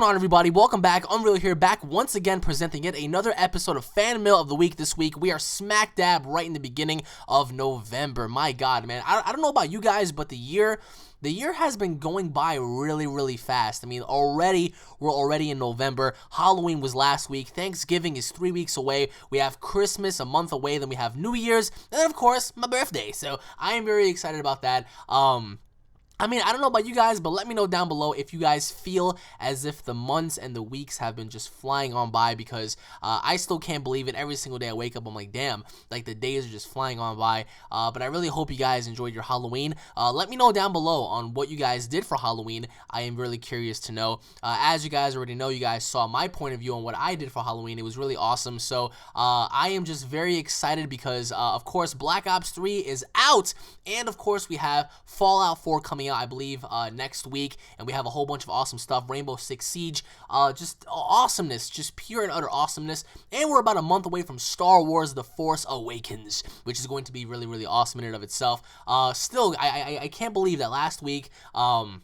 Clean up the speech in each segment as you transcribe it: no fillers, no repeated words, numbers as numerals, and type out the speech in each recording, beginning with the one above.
on, everybody? Welcome back. Unreal here, back once again presenting yet another episode of Fan Mail of the Week. This week, we are smack dab right in the beginning of November. My God, man. I don't know about you guys, but the year has been going by really fast. I mean, we're already in November. Halloween was last week. Thanksgiving is 3 weeks away. We have Christmas a month away. Then we have New Year's. And then, of course, my birthday. So I am very excited about that. I mean, I don't know about you guys, but let me know down below if you guys feel as if the months and the weeks have been just flying on by, because I still can't believe it. Every single day I wake up, I'm like, damn, like the days are just flying on by. But I really hope you guys enjoyed your Halloween. Let me know down below on what you guys did for Halloween. I am really curious to know. As you guys already know, you guys saw my point of view on what I did for Halloween. It was really awesome. So I am just very excited because, of course, Black Ops 3 is out. And, of course, we have Fallout 4 coming out, I believe, next week, and we have a whole bunch of awesome stuff. Rainbow Six Siege, just awesomeness, just pure and utter awesomeness. And we're about a month away from Star Wars The Force Awakens, which is going to be really awesome in and of itself. Still, I can't believe that last week I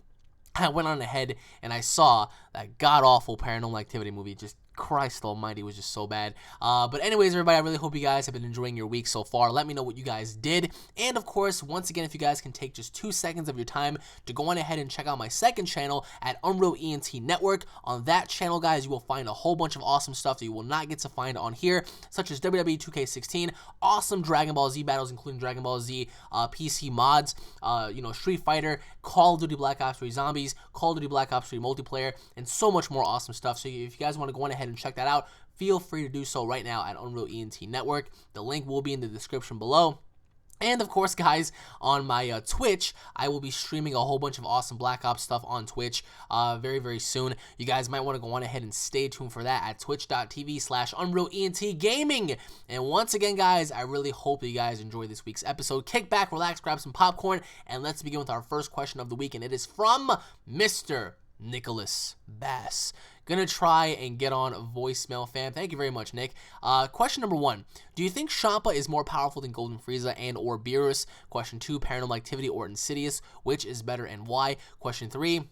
went on ahead and I saw that god-awful Paranormal Activity movie. Just Christ almighty, it was just so bad. But anyways, everybody, I really hope you guys have been enjoying your week so far. Let me know what you guys did. And of course, once again, if you guys can take just 2 seconds of your time to go on ahead and check out my second channel at UnrealEnt Network. On that channel, guys, you will find a whole bunch of awesome stuff that you will not get to find on here, such as WWE 2K16, awesome Dragon Ball Z battles, including Dragon Ball Z PC mods, Street Fighter, Call of Duty Black Ops 3 Zombies, Call of Duty Black Ops 3 multiplayer, and so much more awesome stuff. So if you guys want to go on ahead and check that out, feel free to do so right now at UnrealEnt Network. The link will be in the description below. And of course, guys, on my Twitch, I will be streaming a whole bunch of awesome Black Ops stuff on Twitch very soon. You guys might want to go on ahead and stay tuned for that at twitch.tv/UnrealEntGaming. And once again, guys, I really hope that you guys enjoyed this week's episode. Kick back, relax, grab some popcorn, and let's begin with our first question of the week. And it is from Mr. Nicholas Bass. Gonna try and get on a voicemail, fam. Thank you very much, Nick. Question number 1. Do you think Champa is more powerful than Golden Frieza and or Beerus? Question 2. Paranormal Activity or Insidious? Which is better and why? Question 3.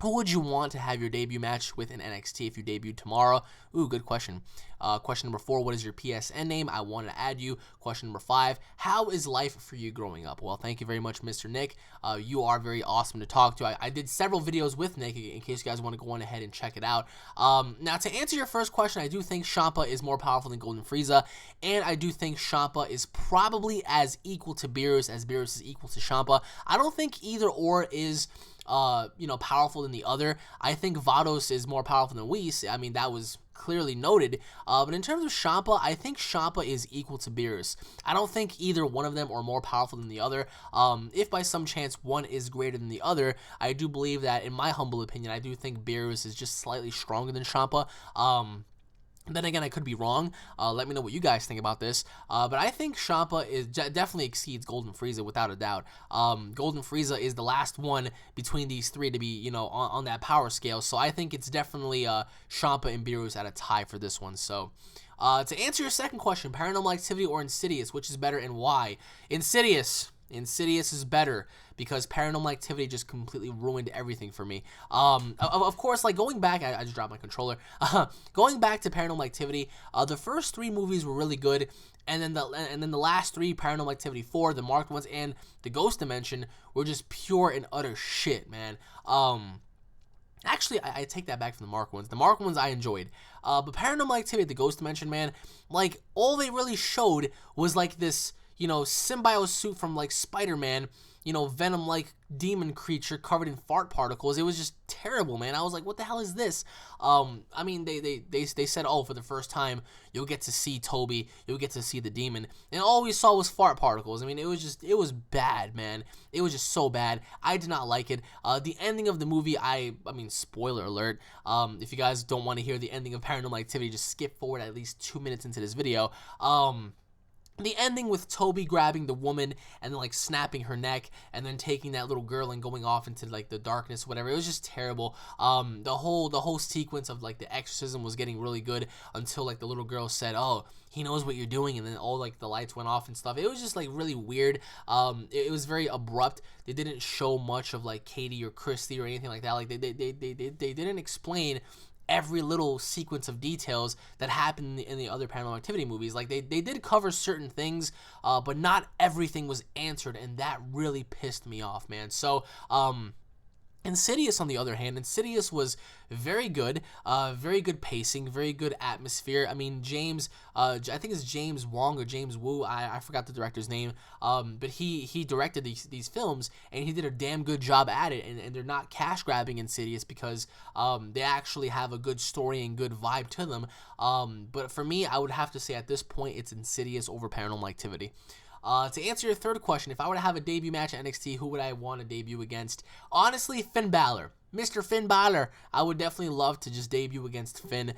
Who would you want to have your debut match with in NXT if you debuted tomorrow? Ooh, good question. Question number 4, what is your PSN name? I want to add you. Question number 5, how is life for you growing up? Well, thank you very much, Mr. Nick. You are very awesome to talk to. I did several videos with Nick in case you guys want to go on ahead and check it out. Now, to answer your first question, I do think Champa is more powerful than Golden Frieza, and I do think Champa is probably as equal to Beerus as Beerus is equal to Champa. I don't think either or is powerful than the other. I think Vados is more powerful than Whis. I mean, that was clearly noted. But in terms of Champa, I think Champa is equal to Beerus. I don't think either one of them are more powerful than the other. If by some chance one is greater than the other, I do believe that, in my humble opinion, I do think Beerus is just slightly stronger than Champa. Then again, I could be wrong. Let me know what you guys think about this. But I think Champa definitely exceeds Golden Frieza without a doubt. Golden Frieza is the last one between these three to be, on that power scale. So I think it's definitely Champa and Beerus at a tie for this one. So to answer your second question, Paranormal Activity or Insidious, which is better and why? Insidious is better because Paranormal Activity just completely ruined everything for me. Of course, like going back, I just dropped my controller. Going back to Paranormal Activity, the first 3 movies were really good, and then the last 3, Paranormal Activity 4, the marked ones, and the Ghost Dimension, were just pure and utter shit, man. Actually, I take that back from the marked ones. The marked ones I enjoyed. But Paranormal Activity, the Ghost Dimension, man, like all they really showed was like this, symbiote suit from like Spider-Man, Venom-like demon creature covered in fart particles. It was just terrible, man. I was like, what the hell is this? I mean, they said, oh, for the first time, you'll get to see Toby, you'll get to see the demon, and all we saw was fart particles. I mean, it was bad, man. It was just so bad. I did not like it. The ending of the movie, I mean, spoiler alert, if you guys don't want to hear the ending of Paranormal Activity, just skip forward at least 2 minutes into this video. the ending with Toby grabbing the woman and then like snapping her neck and then taking that little girl and going off into like the darkness, whatever, it was just terrible. The whole sequence of like the exorcism was getting really good until like the little girl said, "Oh, he knows what you're doing," and then all like the lights went off and stuff. It was just like really weird. It was very abrupt. They didn't show much of like Katie or Christy or anything like that. Like they didn't explain every little sequence of details that happened in the other Paranormal Activity movies. Like they did cover certain things, but not everything was answered, and that really pissed me off, man. So Insidious, on the other hand, Insidious was very good pacing, very good atmosphere. I mean, I think it's James Wong or James Wu, I forgot the director's name, but he directed these films, and he did a damn good job at it, and they're not cash grabbing Insidious because they actually have a good story and good vibe to them. But for me, I would have to say at this point, it's Insidious over Paranormal Activity. To answer your third question, if I were to have a debut match at NXT, who would I want to debut against? Honestly, Finn Balor. Mr. Finn Balor. I would definitely love to just debut against Finn.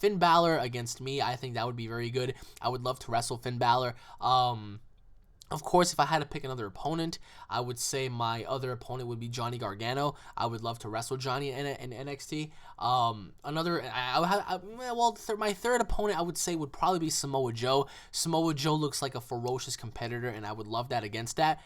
Finn Balor against me, I think that would be very good. I would love to wrestle Finn Balor. Of course, if I had to pick another opponent, I would say my other opponent would be Johnny Gargano. I would love to wrestle Johnny in NXT. My third opponent I would say would probably be Samoa Joe. Samoa Joe looks like a ferocious competitor, and I would love that against that.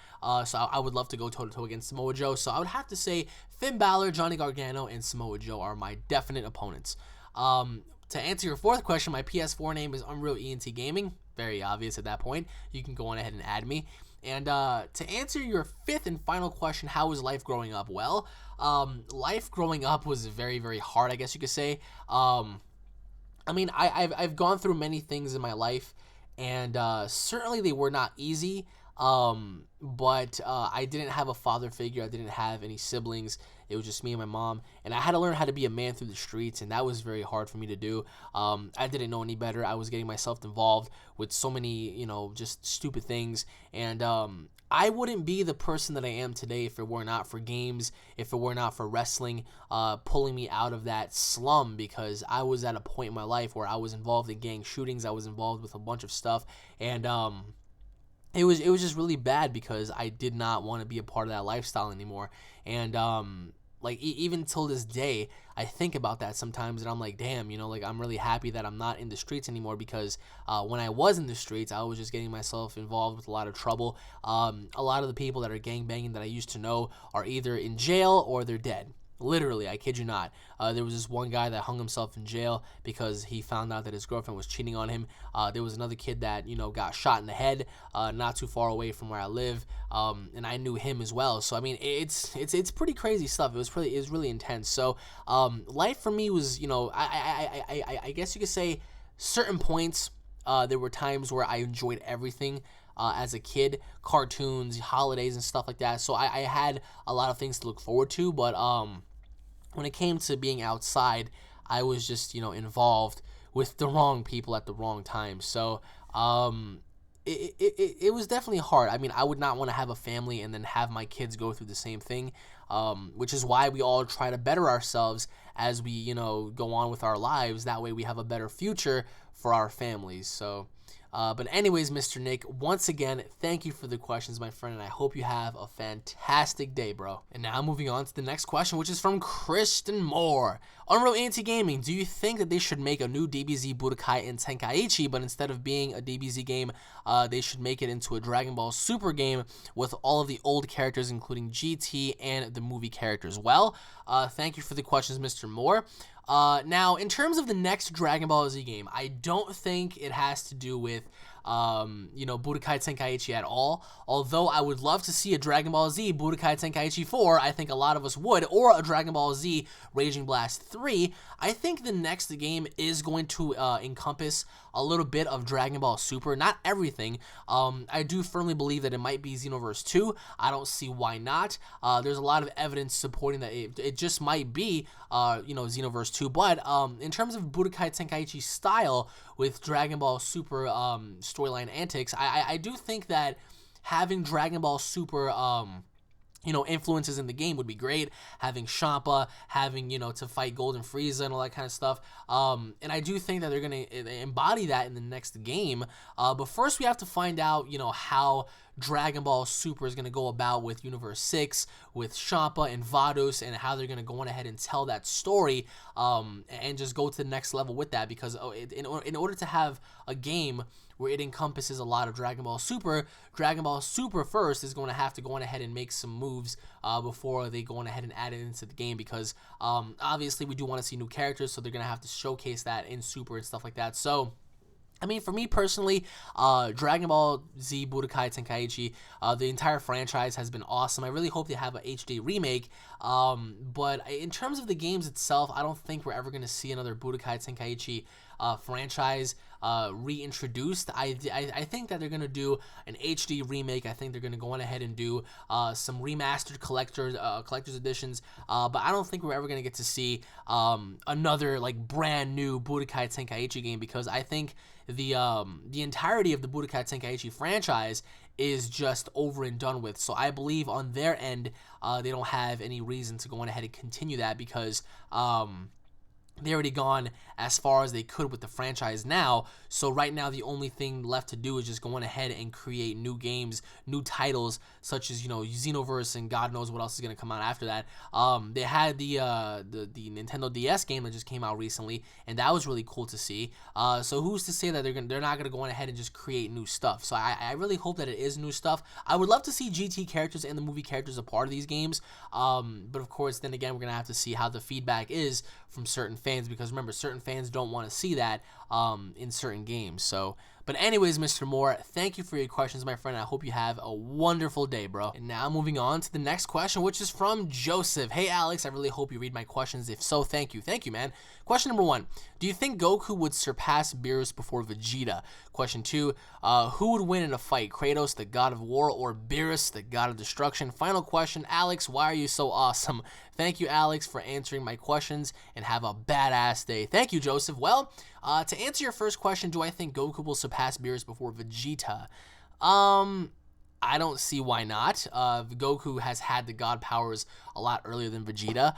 So I would love to go toe-to-toe against Samoa Joe. So I would have to say Finn Balor, Johnny Gargano, and Samoa Joe are my definite opponents. To answer your fourth question, my PS4 name is UnrealEntGaming. Very obvious at that point. You can go on ahead and add me. And to answer your fifth and final question, how was life growing up? Well, life growing up was very, very hard, I guess you could say. I mean, I've gone through many things in my life, and certainly they were not easy. But I didn't have a father figure. I didn't have any siblings. It was just me and my mom, and I had to learn how to be a man through the streets, and that was very hard for me to do. I didn't know any better. I was getting myself involved with so many, just stupid things, and I wouldn't be the person that I am today if it were not for games, if it were not for wrestling, pulling me out of that slum, because I was at a point in my life where I was involved in gang shootings. I was involved with a bunch of stuff, and it was just really bad because I did not want to be a part of that lifestyle anymore. And even till this day, I think about that sometimes, and I'm like, damn, I'm really happy that I'm not in the streets anymore, because when I was in the streets, I was just getting myself involved with a lot of trouble. A lot of the people that are gangbanging that I used to know are either in jail or they're dead. Literally, I kid you not. There was this one guy that hung himself in jail because he found out that his girlfriend was cheating on him. There was another kid that, got shot in the head not too far away from where I live, and I knew him as well. So, I mean, it's pretty crazy stuff. It was really intense. So, life for me was, I guess you could say certain points, there were times where I enjoyed everything. As a kid, cartoons, holidays, and stuff like that. So I had a lot of things to look forward to, but when it came to being outside, I was just, involved with the wrong people at the wrong time. So it was definitely hard. I mean, I would not want to have a family and then have my kids go through the same thing, which is why we all try to better ourselves as we, go on with our lives. That way we have a better future for our families. So... but anyways, Mr. Nick, once again, thank you for the questions, my friend, and I hope you have a fantastic day, bro. And now moving on to the next question, which is from Kristen Moore. UnrealEntGaming, do you think that they should make a new DBZ Budokai and Tenkaichi, but instead of being a DBZ game, they should make it into a Dragon Ball Super game with all of the old characters, including GT and the movie characters? Well, thank you for the questions, Mr. Moore. Now, in terms of the next Dragon Ball Z game, I don't think it has to do with, Budokai Tenkaichi at all. Although I would love to see a Dragon Ball Z Budokai Tenkaichi 4, I think a lot of us would, or a Dragon Ball Z Raging Blast 3. I think the next game is going to encompass a little bit of Dragon Ball Super, not everything. I do firmly believe that it might be Xenoverse 2. I don't see why not. There's a lot of evidence supporting that it just might be, Xenoverse 2. But in terms of Budokai Tenkaichi style with Dragon Ball Super storyline antics, I do think that having Dragon Ball Super influences in the game would be great. Having Champa, having, to fight Golden Frieza and all that kind of stuff. And I do think that they're going to embody that in the next game. But first we have to find out, how Dragon Ball Super is going to go about with Universe 6, with Champa and Vados, and how they're going to go on ahead and tell that story, and just go to the next level with that. Because in order to have a game where it encompasses a lot of Dragon Ball Super first is going to have to go on ahead and make some moves before they go on ahead and add it into the game, because obviously we do want to see new characters, so they're going to have to showcase that in Super and stuff like that. So I mean, for me personally, Dragon Ball Z Budokai Tenkaichi, the entire franchise has been awesome. I really hope they have a HD remake, but in terms of the games itself, I don't think we're ever going to see another Budokai Tenkaichi franchise reintroduced. I think that they're going to do an HD remake. I think they're going to go on ahead and do some remastered collector's editions, but I don't think we're ever going to get to see another like brand new Budokai Tenkaichi game, because I think the entirety of the Budokai Tenkaichi franchise is just over and done with. So I believe on their end, they don't have any reason to go on ahead and continue that, because they already gone as far as they could with the franchise now. So right now the only thing left to do is just go on ahead and create new games, new titles, such as Xenoverse and God knows what else is going to come out after that. They had the Nintendo DS game that just came out recently, and that was really cool to see. So who's to say that they're not gonna go on ahead and just create new stuff? So I really hope that it is new stuff. I would love to see GT characters and the movie characters a part of these games, but of course then again we're gonna have to see how the feedback is from certain fans, because remember, certain fans don't want to see that in certain games. So but anyways, Mr. Moore, thank you for your questions, my friend. I hope you have a wonderful day, bro. And now moving on to the next question, which is from Joseph. Hey, Alex, I really hope you read my questions. If so, thank you. Thank you, man. Question number 1, do you think Goku would surpass Beerus before Vegeta? Question 2, who would win in a fight, Kratos, the god of war, or Beerus, the god of destruction? Final question, Alex, why are you so awesome? Thank you, Alex, for answering my questions, and have a badass day. Thank you, Joseph. Well, to answer your first question, do I think Goku will surpass Beerus before Vegeta? I don't see why not. Goku has had the god powers a lot earlier than Vegeta.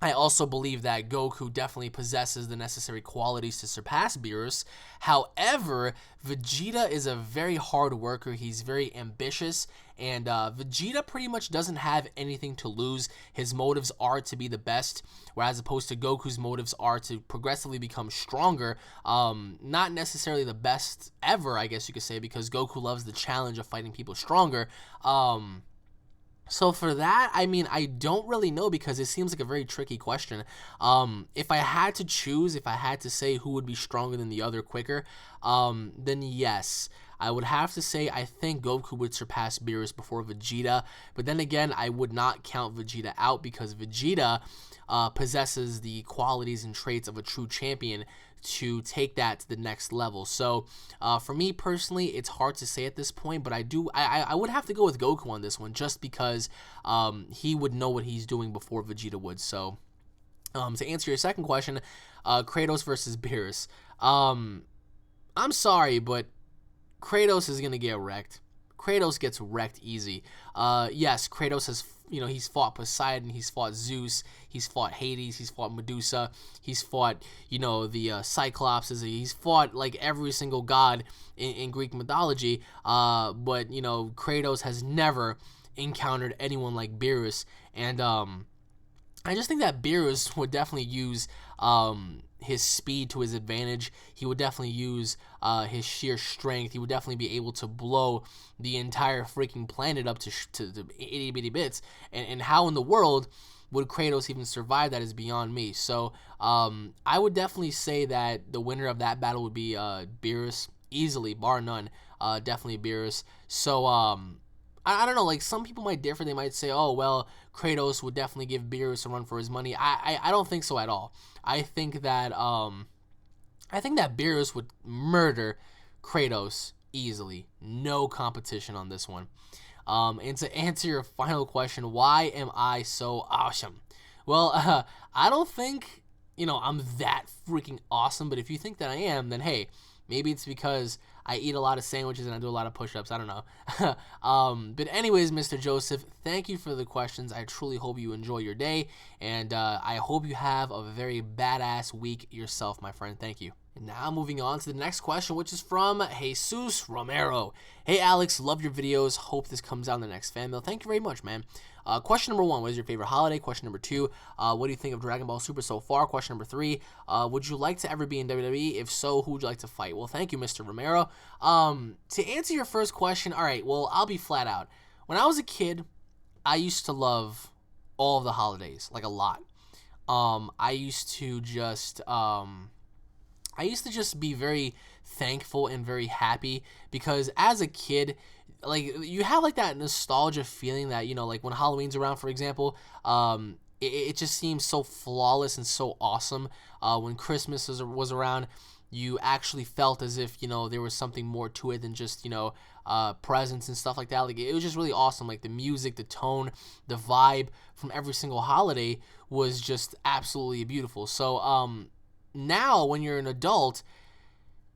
I also believe that Goku definitely possesses the necessary qualities to surpass Beerus. However, Vegeta is a very hard worker. He's very ambitious, and Vegeta pretty much doesn't have anything to lose. His motives are to be the best, whereas opposed to Goku's motives are to progressively become stronger. Not necessarily the best ever, I guess you could say, because Goku loves the challenge of fighting people stronger. So for that, I mean, I don't really know, because it seems like a very tricky question. If I had to choose, if I had to say who would be stronger than the other quicker, then yes, I would have to say I think Goku would surpass Beerus before Vegeta. But then again, I would not count Vegeta out, because Vegeta possesses the qualities and traits of a true champion to take that to the next level. So for me personally, it's hard to say at this point, but I would have to go with Goku on this one, just because he would know what he's doing before Vegeta would. So to answer your second question, Kratos versus Beerus, I'm sorry, but Kratos is gonna get wrecked. Kratos gets wrecked easy. Yes, Kratos has, he's fought Poseidon, he's fought Zeus, he's fought Hades, he's fought Medusa, he's fought, the Cyclopses, he's fought like every single god in Greek mythology, but, Kratos has never encountered anyone like Beerus, and I just think that Beerus would definitely use his speed to his advantage. He would definitely use his sheer strength. He would definitely be able to blow the entire freaking planet up to itty bitty bits. And how in the world would Kratos even survive that is beyond me. So I would definitely say that the winner of that battle would be Beerus, easily, bar none. Definitely Beerus. So I don't know, like, some people might differ. They might say, oh, well, Kratos would definitely give Beerus a run for his money. I don't think so at all. I think that Beerus would murder Kratos easily. No competition on this one. And to answer your final question, why am I so awesome? Well, I don't think, I'm that freaking awesome, but if you think that I am, then hey, maybe it's because I eat a lot of sandwiches and I do a lot of push-ups. I don't know. But anyways, Mr. Joseph, thank you for the questions. I truly hope you enjoy your day, and I hope you have a very badass week yourself, my friend. Thank you. And now moving on to the next question, which is from Jesus Romero. Hey Alex, love your videos. Hope this comes out in the next fan mail. Thank you very much, man. Question number 1, what is your favorite holiday? Question number 2, what do you think of Dragon Ball Super so far? Question number 3, would you like to ever be in WWE? If so, who would you like to fight? Well, thank you, Mr. Romero. To answer your first question, all right, well, I'll be flat out. When I was a kid, I used to love all of the holidays, like a lot. I used to just be very thankful and very happy because as a kid, like, you have like that nostalgia feeling that, you know, like when Halloween's around, for example, it just seems so flawless and so awesome. When Christmas was around, you actually felt as if, you know, there was something more to it than just, you know, presents and stuff like that. Like, it was just really awesome. Like, the music, the tone, the vibe from every single holiday was just absolutely beautiful. So now when you're an adult,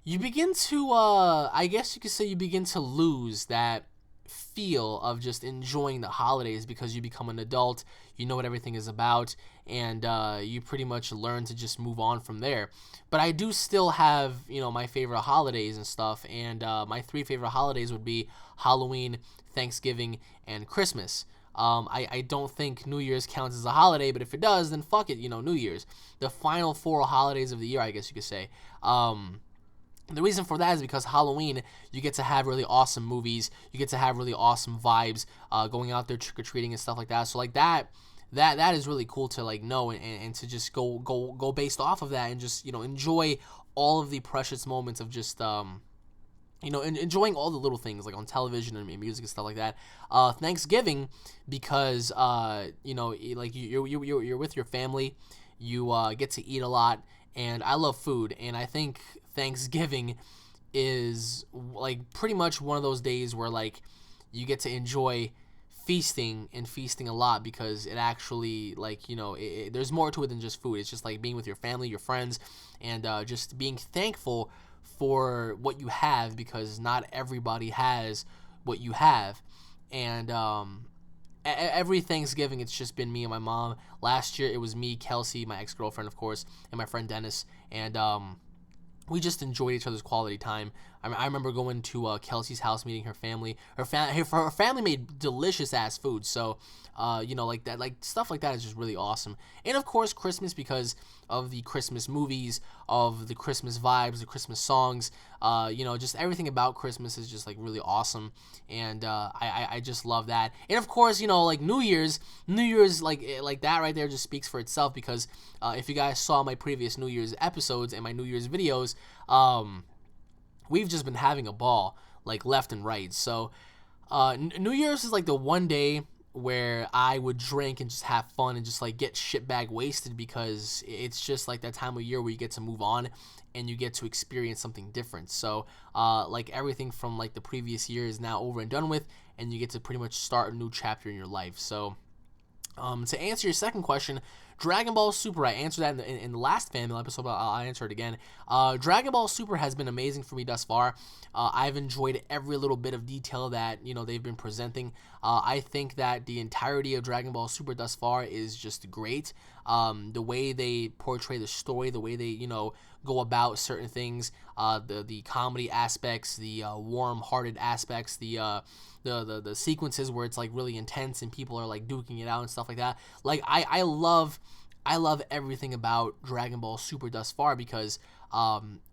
you begin to, I guess you could say, you begin to lose that feel of just enjoying the holidays because you become an adult, you know what everything is about, and you pretty much learn to just move on from there. But I do still have, you know, my favorite holidays and stuff, and my 3 favorite holidays would be Halloween, Thanksgiving, and Christmas. I don't think New Year's counts as a holiday, but if it does, then fuck it, you know, New Year's. The final 4 holidays of the year, I guess you could say. The reason for that is because Halloween, you get to have really awesome movies, you get to have really awesome vibes, going out there trick-or-treating and stuff like that. So like that is really cool to like know and to just go based off of that and just, you know, enjoy all of the precious moments of just you know, enjoying all the little things like on television and music and stuff like that. Thanksgiving, because you know, like you're with your family, you get to eat a lot, and I love food, and I think Thanksgiving is like pretty much one of those days where like you get to enjoy feasting a lot because it actually, like, you know, there's more to it than just food. It's just like being with your family, your friends, and just being thankful for what you have because not everybody has what you have. And every Thanksgiving it's just been me and my mom. Last year it was me, Kelsey, my ex-girlfriend of course, and my friend Dennis, and we just enjoyed each other's quality time. I remember going to Kelsey's house, meeting her family. Her family made delicious ass food. So, you know, like that, like stuff like that is just really awesome. And of course, Christmas, because of the Christmas movies, of the Christmas vibes, the Christmas songs. You know, just everything about Christmas is just like really awesome. And I just love that. And of course, you know, like New Year's like that right there just speaks for itself because if you guys saw my previous New Year's episodes and my New Year's videos, we've just been having a ball like left and right. So New Year's is like the one day where I would drink and just have fun and just like get shitbag wasted because it's just like that time of year where you get to move on and you get to experience something different. So like everything from like the previous year is now over and done with, and you get to pretty much start a new chapter in your life. So to answer your second question, Dragon Ball Super, I answered that in the last fan mail episode, but I'll answer it again. Dragon Ball Super has been amazing for me thus far. I've enjoyed every little bit of detail that, you know, they've been presenting. I think that the entirety of Dragon Ball Super thus far is just great. The way they portray the story, the way they, you know, go about certain things, the comedy aspects, the warm-hearted aspects, the sequences where it's like really intense and people are like duking it out and stuff like that. Like I love everything about Dragon Ball Super thus far because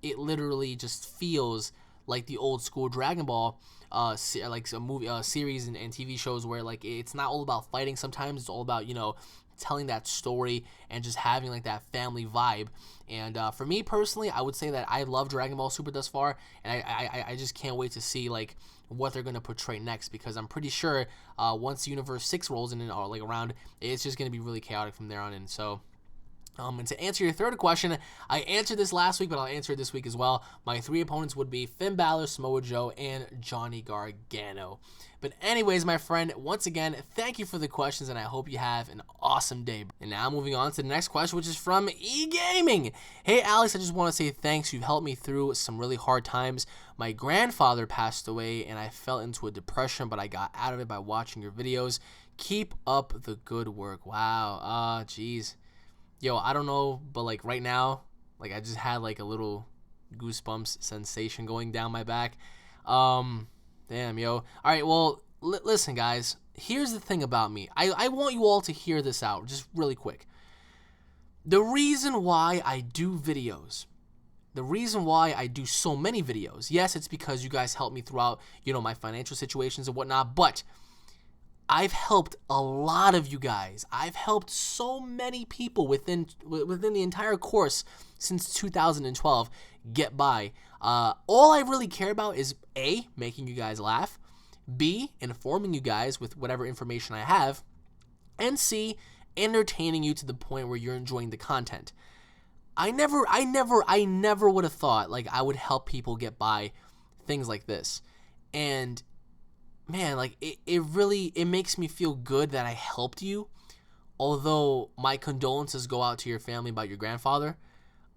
it literally just feels like the old school Dragon Ball like a movie series and TV shows where like it's not all about fighting. Sometimes it's all about, you know, telling that story and just having like that family vibe. And for me personally, I would say that I love Dragon Ball Super thus far, and I just can't wait to see like what they're going to portray next, because I'm pretty sure once Universe 6 rolls in or like around, it's just going to be really chaotic from there on in. So And to answer your third question, I answered this last week, but I'll answer it this week as well. My 3 opponents would be Finn Balor, Samoa Joe, and Johnny Gargano. But anyways, my friend, once again, thank you for the questions, and I hope you have an awesome day. And now moving on to the next question, which is from eGaming. Hey, Alex, I just want to say thanks. You've helped me through some really hard times. My grandfather passed away, and I fell into a depression, but I got out of it by watching your videos. Keep up the good work. Wow. Jeez. Yo, I don't know, but like right now, like I just had like a little goosebumps sensation going down my back. Damn, yo. All right, well, listen, guys. Here's the thing about me. I want you all to hear this out just really quick. The reason why I do videos, the reason why I do so many videos, yes, it's because you guys helped me throughout, my financial situations and whatnot, but I've helped a lot of you guys. I've helped so many people within the entire course since 2012 get by. All I really care about is A, making you guys laugh, B, informing you guys with whatever information I have, and C, entertaining you to the point where you're enjoying the content. I never would have thought like I would help people get by things like this. And man, like it makes me feel good that I helped you. Although my condolences go out to your family about your grandfather.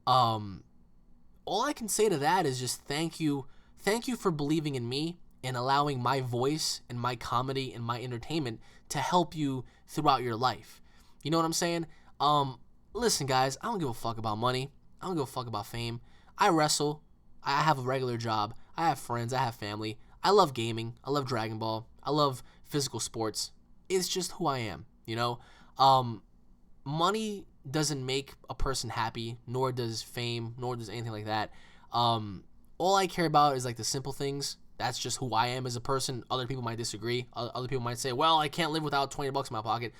All I can say to that is just thank you for believing in me and allowing my voice and my comedy and my entertainment to help you throughout your life. You know what I'm saying? Listen, guys, I don't give a fuck about money. I don't give a fuck about fame. I wrestle. I have a regular job. I have friends. I have family. I love gaming. I love Dragon Ball. I love physical sports. It's just who I am, Money doesn't make a person happy, nor does fame, nor does anything like that. All I care about is like the simple things. That's just who I am as a person. Other people might disagree. Other people might say, well, I can't live without $20 in my pocket.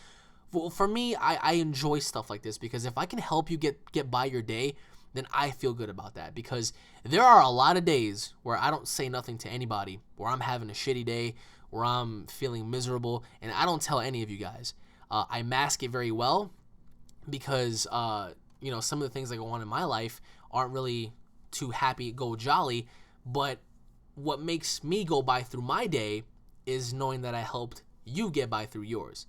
Well, for me, I enjoy stuff like this because if I can help you get by your day, then I feel good about that, because there are a lot of days where I don't say nothing to anybody, where I'm having a shitty day, where I'm feeling miserable, and I don't tell any of you guys. I mask it very well because, some of the things that go on in my life aren't really too happy, go jolly, but what makes me go by through my day is knowing that I helped you get by through yours.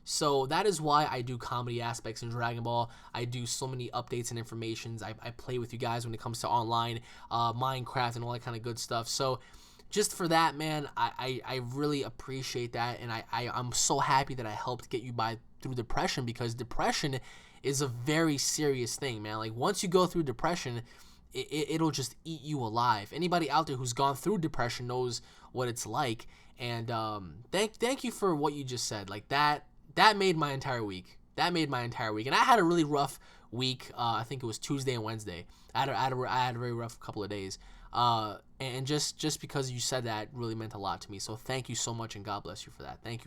So that is why I do comedy aspects in Dragon Ball. I do so many updates and informations. I play with you guys when it comes to online, Minecraft, and all that kind of good stuff. So just for that, man, I really appreciate that. And I'm so happy that I helped get you by through depression, because depression is a very serious thing, man. Like once you go through depression, it'll just eat you alive. Anybody out there who's gone through depression knows what it's like. And thank you for what you just said. Like that made my entire week. And I had a really rough week. I think it was Tuesday and Wednesday. I had a very rough couple of days. And just because you said that really meant a lot to me. So thank you so much, and God bless you for that. Thank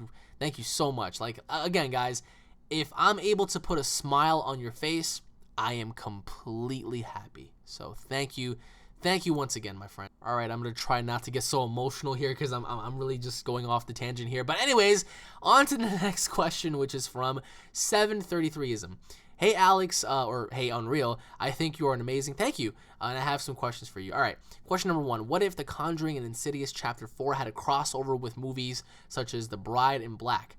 you so much. Like again, guys, if I'm able to put a smile on your face, I am completely happy. So thank you once again, my friend. All right, I'm gonna try not to get so emotional here because I'm really just going off the tangent here. But anyways, on to the next question, which is from 733ism. Hey Alex, or hey Unreal, I think you are an amazing. Thank you, and I have some questions for you. All right, question number 1: what if The Conjuring and Insidious Chapter 4 had a crossover with movies such as The Bride in Black?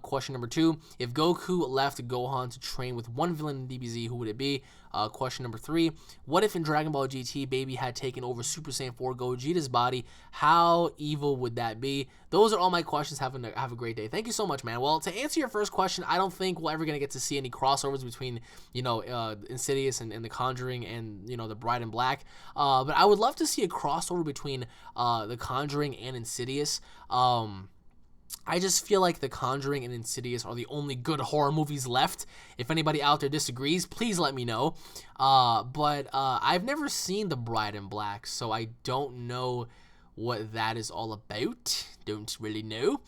Question number 2: if Goku left Gohan to train with one villain in DBZ, who would it be? Question number 3: what if in Dragon Ball GT, Baby had taken over Super Saiyan 4 Gogeta's body? How evil would that be? Those are all my questions. Have a great day. Thank you so much, man. Well, to answer your first question, I don't think we're ever going to get to see any crossovers between, Insidious and The Conjuring and, The Bride in Black. But I would love to see a crossover between The Conjuring and Insidious. I just feel like The Conjuring and Insidious are the only good horror movies left. If anybody out there disagrees, please let me know. But I've never seen The Bride in Black, so I don't know what that is all about. Don't really know.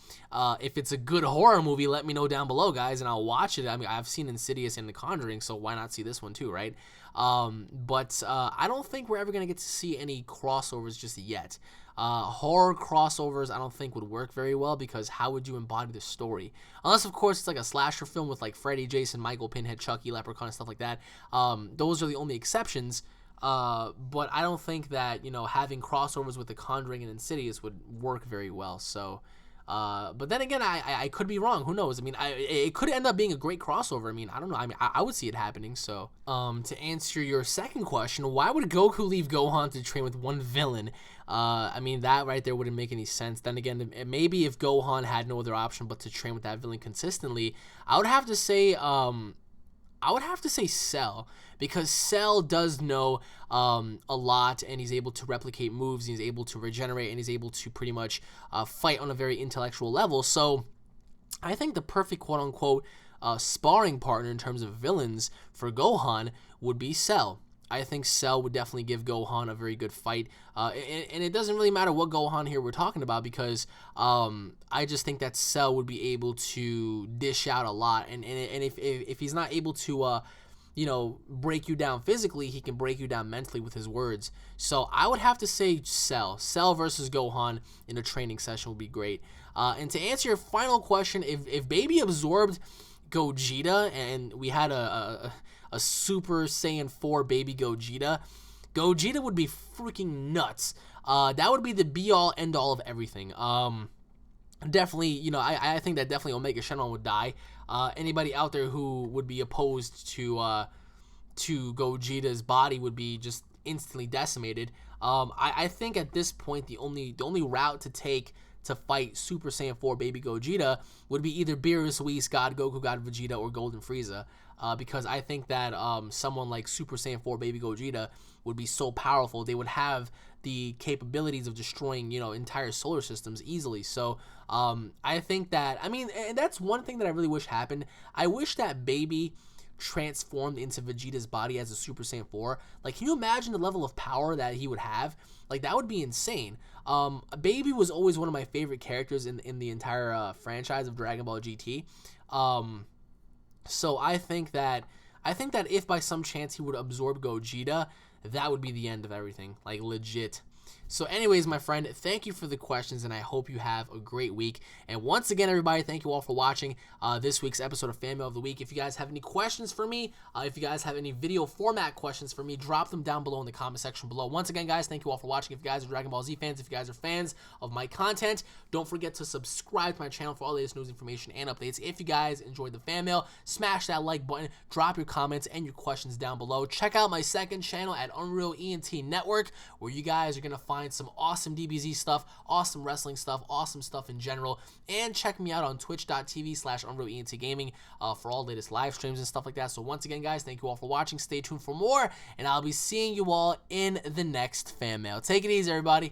If it's a good horror movie, let me know down below, guys, and I'll watch it. I mean, I've seen Insidious and The Conjuring, so why not see this one too, right? But I don't think we're ever going to get to see any crossovers just yet. Horror crossovers I don't think would work very well, because how would you embody the story? Unless, of course, it's like a slasher film with like Freddy, Jason, Michael, Pinhead, Chucky, Leprechaun, and stuff like that. Those are the only exceptions. But I don't think that, you know, having crossovers with The Conjuring and Insidious would work very well. So, but then again, I could be wrong. Who knows? I mean, it could end up being a great crossover. I mean, I don't know. I mean, I would see it happening. So, to answer your second question, why would Goku leave Gohan to train with one villain? I mean, that right there wouldn't make any sense. Then again, maybe if Gohan had no other option but to train with that villain consistently, I would have to say, Cell, because Cell does know a lot, and he's able to replicate moves, and he's able to regenerate, and he's able to pretty much fight on a very intellectual level. So I think the perfect quote-unquote sparring partner in terms of villains for Gohan would be Cell. I think Cell would definitely give Gohan a very good fight, and it doesn't really matter what Gohan here we're talking about, because I just think that Cell would be able to dish out a lot, and if he's not able to you know, break you down physically, he can break you down mentally with his words. So I would have to say Cell versus Gohan in a training session would be great. And to answer your final question, if Baby absorbed Gogeta and we had a Super Saiyan 4 Baby Gogeta would be freaking nuts. That would be the be-all, end-all of everything. Definitely, you know, I think that definitely Omega Shenron would die. Anybody out there who would be opposed to Gogeta's body would be just instantly decimated. I think at this point the only route to take to fight Super Saiyan 4 Baby Gogeta would be either Beerus, Whis, God Goku, God Vegeta, or Golden Frieza. Because I think that someone like Super Saiyan 4 Baby Gogeta would be so powerful. They would have the capabilities of destroying, you know, entire solar systems easily. So I think that, I mean, and that's one thing that I really wish happened. I wish that Baby transformed into Vegeta's body as a Super Saiyan 4. Like, can you imagine the level of power that he would have? Like, that would be insane. Baby was always one of my favorite characters in the entire franchise of Dragon Ball GT. So I think that if by some chance he would absorb Gogeta, that would be the end of everything, like legit. So anyways, my friend, thank you for the questions, and I hope you have a great week. And once again, everybody, thank you all for watching this week's episode of Fan Mail of the Week. If you guys have any questions for me, if you guys have any video format questions for me, drop them down below in the comment section below. Once again, guys, thank you all for watching. If you guys are Dragon Ball Z fans, if you guys are fans of my content, don't forget to subscribe to my channel for all the latest news, information, and updates. If you guys enjoyed the Fan Mail, smash that like button, drop your comments and your questions down below. Check out my second channel at UnrealEnt Network, where you guys are going to find some awesome DBZ stuff, awesome wrestling stuff, awesome stuff in general. And check me out on twitch.tv/UnrealEntGaming for all the latest live streams and stuff like that. So once again, guys, thank you all for watching. Stay tuned for more, and I'll be seeing you all in the next Fan Mail. Take it easy, everybody.